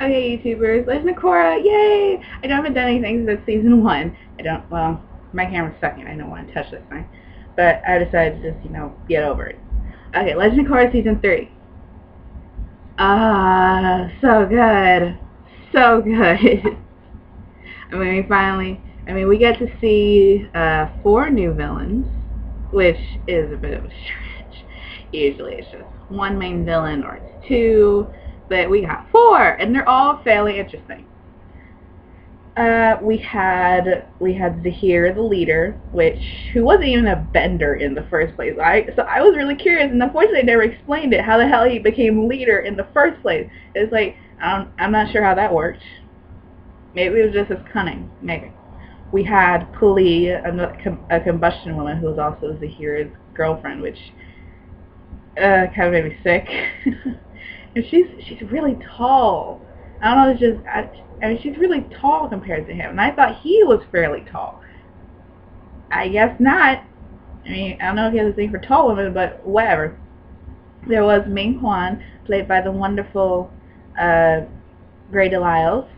Okay, YouTubers, Legend of Korra, yay! I haven't done anything since season 1. Well, my camera's sucking, I don't want to touch this thing. But I decided to just, get over it. Okay, Legend of Korra season 3. So good. So good. we get to see 4 new villains, which is a bit of a stretch. Usually it's just one main villain or it's 2, but we got 4, and they're all fairly interesting. We had Zaheer, the leader, who wasn't even a bender in the first place. So I was really curious, and unfortunately, they never explained it. How the hell he became leader in the first place? It's like I'm not sure how that worked. Maybe it was just his cunning. Maybe. We had Puli, a combustion woman who was also Zaheer's girlfriend, which kind of made me sick. And she's really tall. I don't know. It's just she's really tall compared to him, and I thought he was fairly tall. I guess not. I don't know if he has a thing for tall women, but whatever. There was Ming-Hua, played by the wonderful Grey Delisle,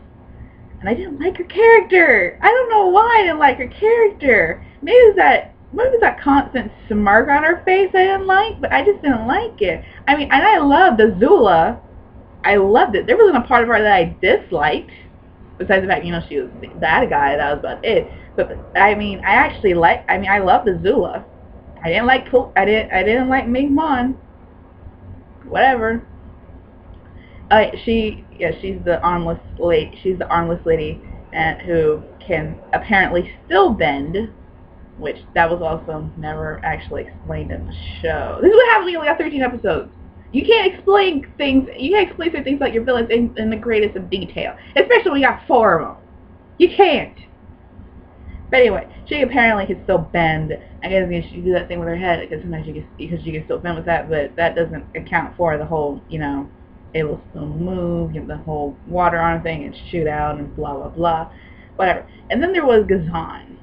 and I didn't like her character. I don't know why I didn't like her character. Maybe it was that constant smirk on her face I didn't like, but I just didn't like it. And I loved Azula. I loved it. There wasn't a part of her that I disliked, besides the fact, she was the bad guy. That was about it. But I loved Azula. I didn't like Ming-Hua. Whatever. She's the armless lady. She's the armless lady, who can apparently still bend, which that was also never actually explained in the show. This is what happens when you only got 13 episodes. You can't explain things. You can't explain certain things like your villains in the greatest of detail, especially when you got 4 of them. You can't. But anyway, she apparently can still bend. I guess she can do that thing with her head, because sometimes she can still bend with that, but that doesn't account for the whole, it will still move, get the whole water on thing and shoot out and blah blah blah, whatever. And then there was Ghazan.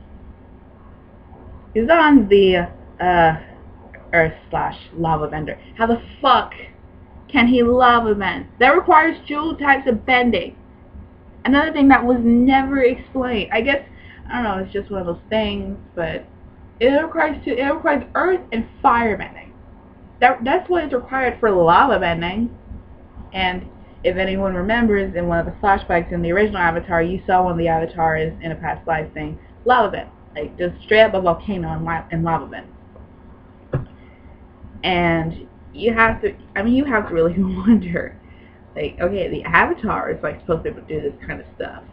Ghazan's the Earth/lava bender. How the fuck can he lava bend? That requires 2 types of bending. Another thing that was never explained. I guess, I don't know, it's just one of those things, but it requires earth and fire bending. That's what is required for lava bending. And if anyone remembers, in one of the flashbacks in the original Avatar, you saw one of the avatars in a past life thing, lava bend. Like, just straight up a volcano and lava bend. And you have to really wonder, like, okay, the Avatar is supposed to do this kind of stuff.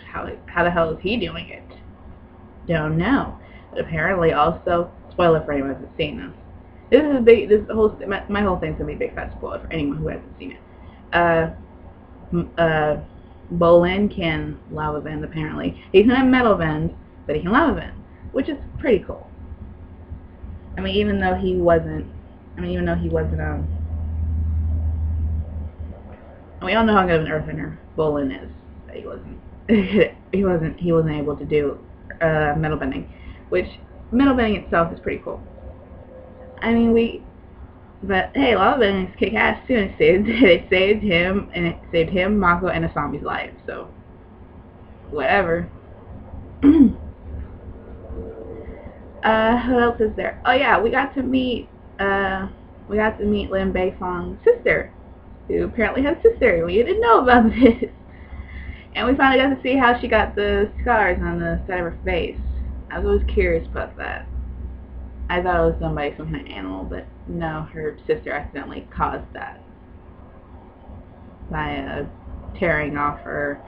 How the hell is he doing it? Don't know. But apparently, also, spoiler for anyone who hasn't seen this. This is a big. My whole thing's gonna be a big fat spoiler for anyone who hasn't seen it. Bolin can lava bend, apparently. He can have metal bend, but he can lava bend, which is pretty cool. Even though he wasn't, we all know how good of an earthbender Bolin is. But he wasn't able to do metal bending, which metal bending itself is pretty cool. But hey, lava bending is kick-ass too, and it saved him, Mako, and Asami's life. So whatever. Who else is there? Oh yeah, we got to meet Lin Beifong's sister, who apparently has a sister. We didn't know about this. And we finally got to see how she got the scars on the side of her face. I was always curious about that. I thought it was done by some kind of animal, but no, her sister accidentally caused that by tearing off her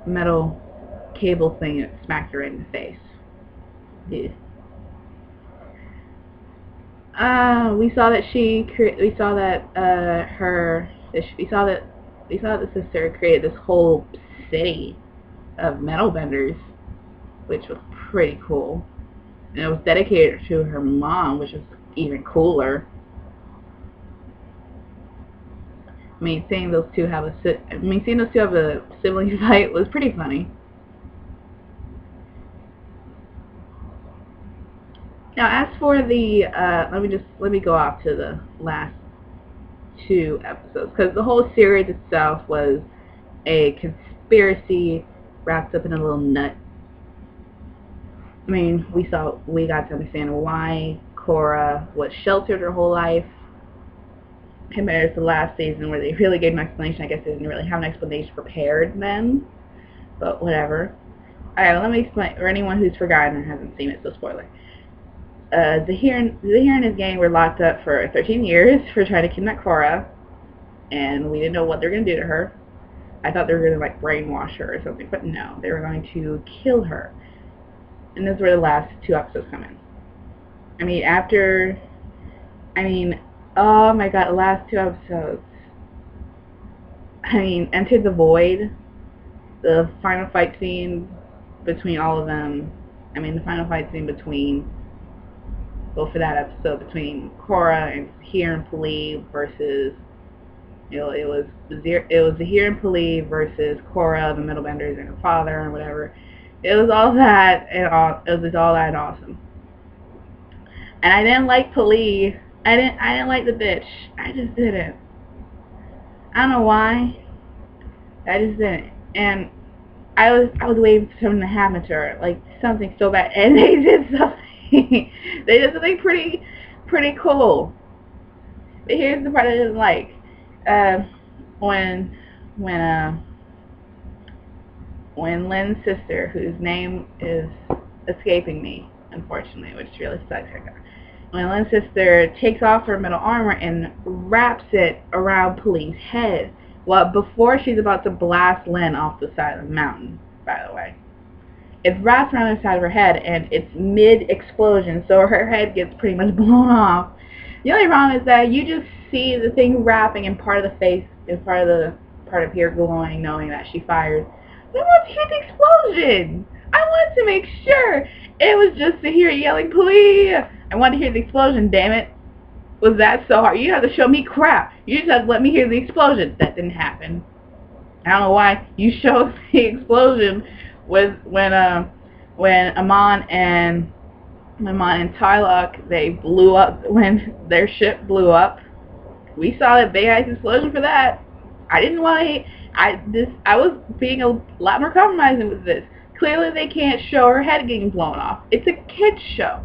metal cable thing that smacked her right in the face. Yeah. We saw that the sister created this whole city of metal benders, which was pretty cool. And it was dedicated to her mom, which was even cooler. Seeing those two have a sibling fight was pretty funny. Now, as for the let me go off to the last 2 episodes, because the whole series itself was a conspiracy wrapped up in a little nut. I mean, we got to understand why Korra was sheltered her whole life, compared to the last season where they really gave an explanation. I guess they didn't really have an explanation prepared then, but whatever. Alright, let me explain, for anyone who's forgotten and hasn't seen it, so spoiler. Zaheer and his gang were locked up for 13 years for trying to kidnap Korra, and we didn't know what they were going to do to her. I thought they were going to, like, brainwash her or something, but no, they were going to kill her. And this is where the last 2 episodes come in. Oh my god, the last 2 episodes. Enter the Void, the final fight scene between all of them. The final fight scene between, well, for that episode, between Korra and Zaheer and Pali versus, it was Zaheer and Pali versus Korra, the middle benders, and her father, and whatever. It was all that, and it was all that and awesome. And I didn't like Pali. I didn't like the bitch. I just didn't. I don't know why. I just didn't. And I was waiting for something to happen to her, like something so bad, and they did something. They did something pretty cool. But here's the part I didn't like. When Lin's sister, whose name is escaping me, unfortunately, which really sucks. When Lin's sister takes off her metal armor and wraps it around Pali's head, well, before she's about to blast Lin off the side of the mountain, by the way. It wraps around the side of her head, and it's mid-explosion, so her head gets pretty much blown off. The only problem is that you just see the thing wrapping, and part of the face, and part of here glowing, knowing that she fired. I want to hear the explosion! I wanted to make sure it was just to hear yelling, please! I wanted to hear the explosion, damn it. Was that so hard? You have to show me crap. You just have to let me hear the explosion. That didn't happen. I don't know why you showed the explosion when Amon and Tylock, they blew up, when their ship blew up. We saw that big ass explosion for that. I didn't want to. I was being a lot more compromising with this. Clearly they can't show her head getting blown off. It's a kids show.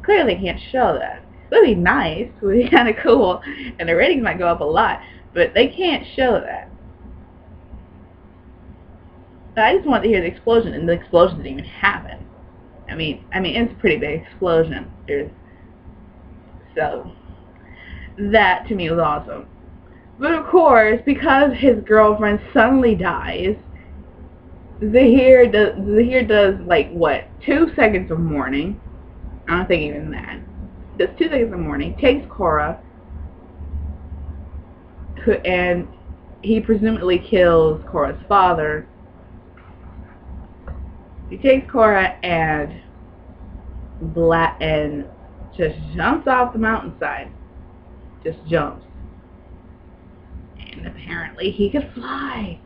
Clearly they can't show that. It would be nice. It would be kind of cool, and the ratings might go up a lot. But they can't show that. But I just wanted to hear the explosion, and the explosion didn't even happen. It's a pretty big explosion. So that to me was awesome. But of course, because his girlfriend suddenly dies, Zaheer does like what, 2 seconds of mourning. I don't think even that. Does 2 seconds of mourning. Takes Korra, and he presumably kills Korra's father. He takes Korra and just jumps off the mountainside. Just jumps. And apparently he could fly.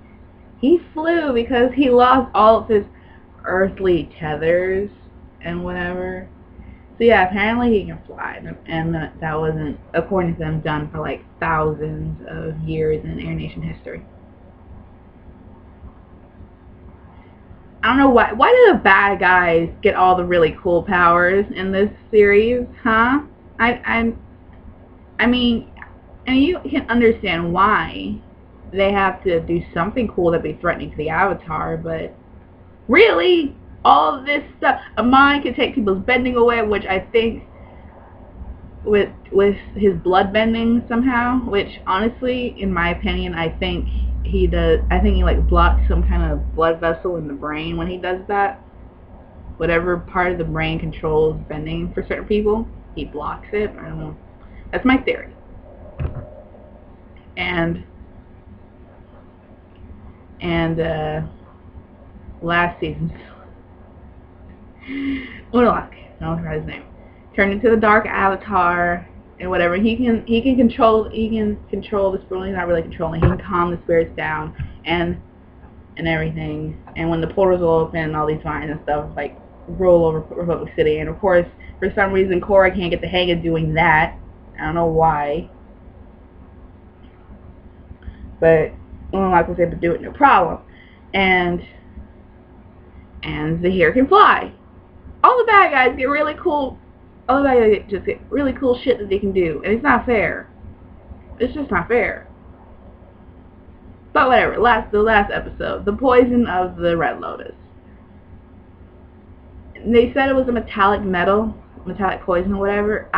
He flew because he lost all of his earthly tethers and whatever. So yeah, apparently he can fly. And that wasn't, according to them, done for like thousands of years in Air Nation history. I don't know why do the bad guys get all the really cool powers in this series, huh? And you can understand why they have to do something cool that'd be threatening to the Avatar, but really, all of this stuff, a mind can take people's bending away, which I think with his blood bending somehow, which honestly, in my opinion, I think he does. I think he like blocks some kind of blood vessel in the brain when he does that. Whatever part of the brain controls bending for certain people, he blocks it. I don't know. That's my theory. And last season, Unalak, I don't forget his name, turned into the Dark Avatar and whatever. He can control the spirit. He's not really controlling. He can calm the spirits down and everything. And when the portals will open, all these vines and stuff like roll over Republic City. And of course, for some reason, Korra can't get the hang of doing that. I don't know why. but Unlock was able to do it no problem. And Zaheer can fly. All the bad guys get really cool. All the bad guys just get really cool shit that they can do, and it's not fair. It's just not fair. But whatever. The last episode, the poison of the Red Lotus. They said it was a metallic poison or whatever.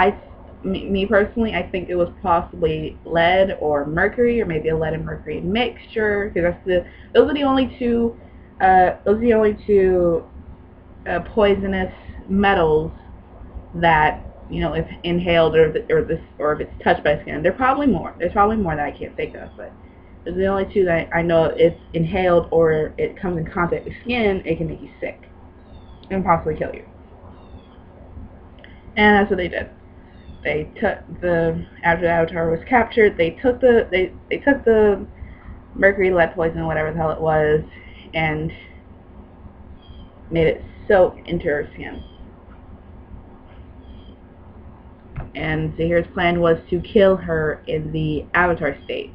Me personally, I think it was possibly lead or mercury, or maybe a lead and mercury mixture, because those are the only two poisonous metals that, you know, if inhaled or if it's touched by skin. There's probably more that I can't think of, but those are the only two that I know. If inhaled or it comes in contact with skin, it can make you sick and possibly kill you. And that's what they did. They took after the Avatar was captured, they took the mercury, lead poison, whatever the hell it was, and made it soak into her skin. And Zaheer's plan was to kill her in the Avatar state,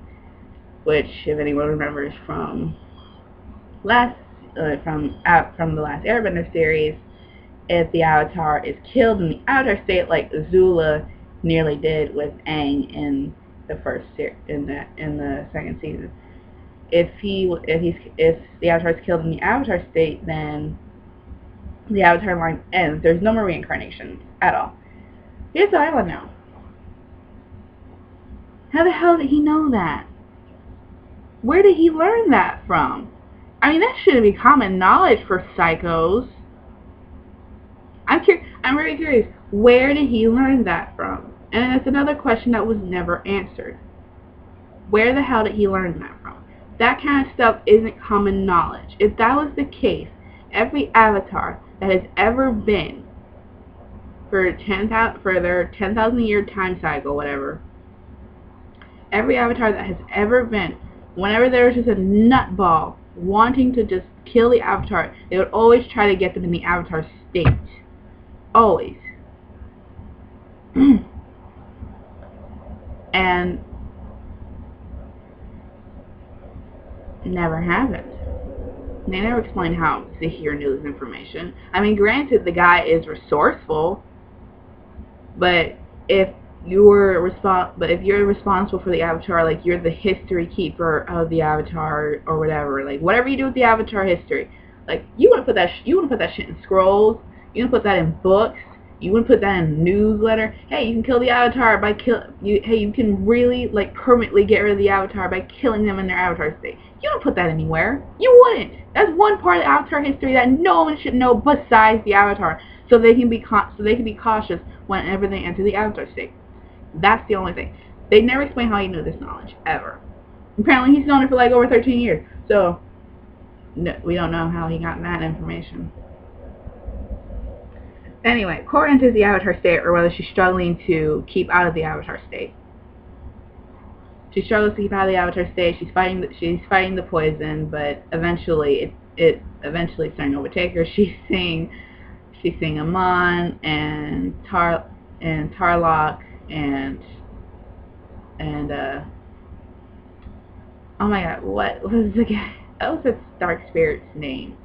which, if anyone remembers from the last Airbender series, if the Avatar is killed in the Avatar state, like Azula nearly did with Aang in the second season, if the Avatar is killed in the Avatar state, then the Avatar line ends. There's no more reincarnations at all. Here's what I want to know. How the hell did he know that? Where did he learn that from? I mean, that shouldn't be common knowledge for psychos. I'm very curious. Where did he learn that from? And that's another question that was never answered. Where the hell did he learn that from? That kind of stuff isn't common knowledge. If that was the case, every Avatar that has ever been for their 10,000 year time cycle, whatever, every Avatar that has ever been, whenever there was just a nutball wanting to just kill the Avatar, they would always try to get them in the Avatar state. Always. And never happened. They never explained how Zaheer knew this information. I mean, granted, the guy is resourceful, but if you're responsible for the Avatar, like you're the history keeper of the Avatar or whatever, like whatever you do with the Avatar history, like you want to put that shit in scrolls, you want to put that in books, you want to put that in a newsletter. Hey, you can kill the Avatar by you can really like permanently get rid of the Avatar by killing them in their Avatar state. You don't put that anywhere. You wouldn't. That's one part of Avatar history that no one should know besides the Avatar, so they can be cautious whenever they enter the Avatar state. That's the only thing. They never explain how he knew this knowledge ever. Apparently, he's known it for like over 13 years. So no, we don't know how he got that information. Anyway, Korra enters the Avatar state, or whether she's struggling to keep out of the Avatar state. She struggles to keep out of the Avatar state. She's fighting the poison, but eventually it's starting to overtake her. She's seeing Amon and Tarlok and oh my god, what was the guy? That was the dark spirit's name.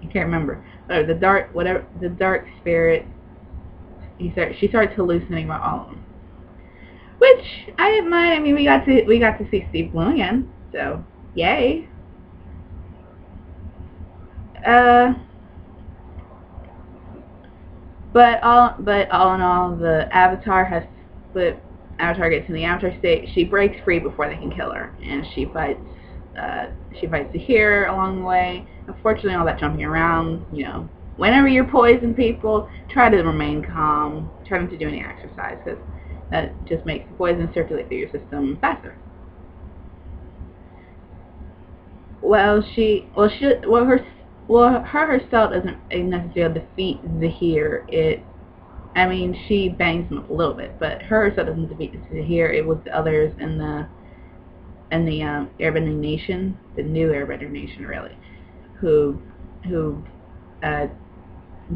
I can't remember. The dark spirit. She starts hallucinating about all of them, which I didn't mind. I mean, we got to see Steve Bloom again, so yay. But all in all, the Avatar gets in the Avatar state. She breaks free before they can kill her, and she fights Zaheer along the way. Unfortunately, all that jumping around, you know, whenever you're poisoned, people try to remain calm. Try not to do any exercise, because that just makes the poison circulate through your system faster. Her herself doesn't necessarily defeat Zaheer. I mean, she bangs him up a little bit, but her herself doesn't defeat Zaheer. It was the others in the Airbending Nation, the new Airbender Nation, really, who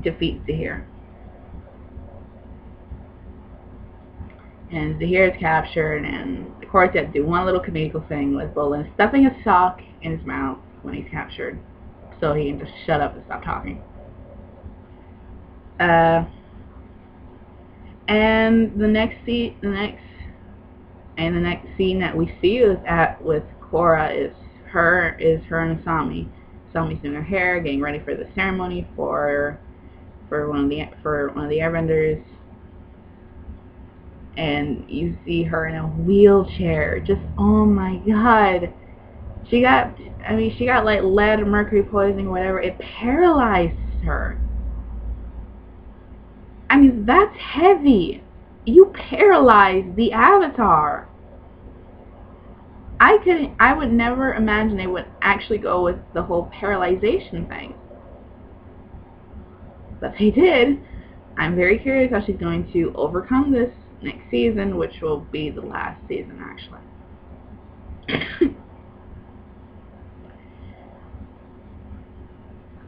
defeats Zaheer. And Zaheer is captured, and the quartet do one little Konietzko thing with Bolin stuffing a sock in his mouth when he's captured, so he can just shut up and stop talking. And the next scene that we see with Korra is her and Asami. Asami's doing her hair, getting ready for the ceremony for one of the airbenders. And you see her in a wheelchair. Just, oh my god. She got like lead or mercury poisoning or whatever. It paralyzed her. I mean, that's heavy. You paralyze the Avatar. I would never imagine they would actually go with the whole paralyzation thing. But they did. I'm very curious how she's going to overcome this next season, which will be the last season, actually.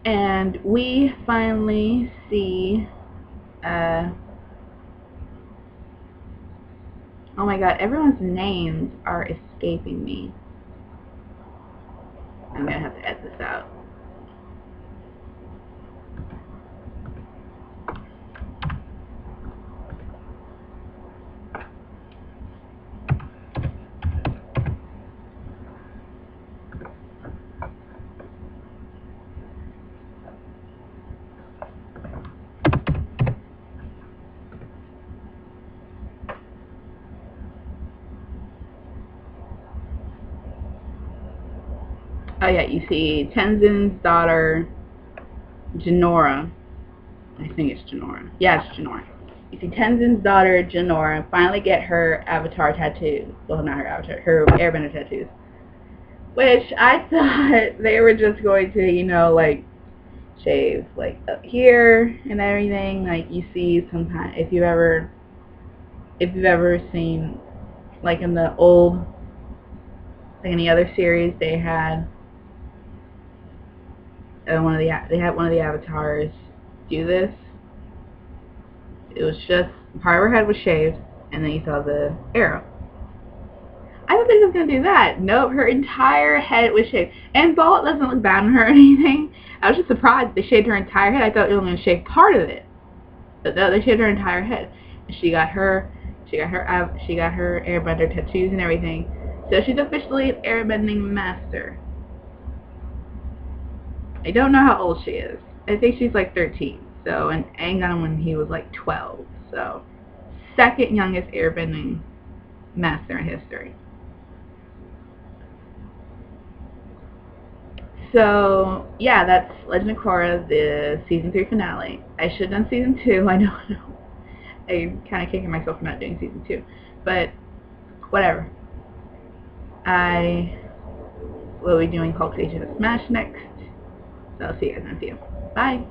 And we finally see, oh my god, everyone's names are escaping me. I'm gonna have to edit this out. Oh yeah, you see Tenzin's daughter, Jinora. I think it's Jinora. Yeah, it's Jinora. You see Tenzin's daughter, Jinora, finally get her avatar tattoo. Well, not her avatar, her airbender tattoos. Which I thought they were just going to, you know, like, shave, like, up here and everything. Like, you see sometimes, if you've ever seen, like, in the old, like, in the other series, they had one of the avatars do this. It was just part of her head was shaved, and then you saw the arrow. I don't think it was gonna do that. Nope, her entire head was shaved, and bald doesn't look bad on her or anything. I was just surprised they shaved her entire head. I thought they were gonna shave part of it, but no, they shaved her entire head. And she got her airbender tattoos and everything. So she's officially an airbending master. I don't know how old she is. I think she's like 13. So, and Aang got him when he was like 12. So, second youngest airbending master in history. So, yeah, that's Legend of Korra, the season 3 finale. I should have done season 2. I know. I'm kind of kicking myself for not doing season 2. But, whatever. I will be doing Cultivation of Smash next. So I'll see you guys in a few. Bye!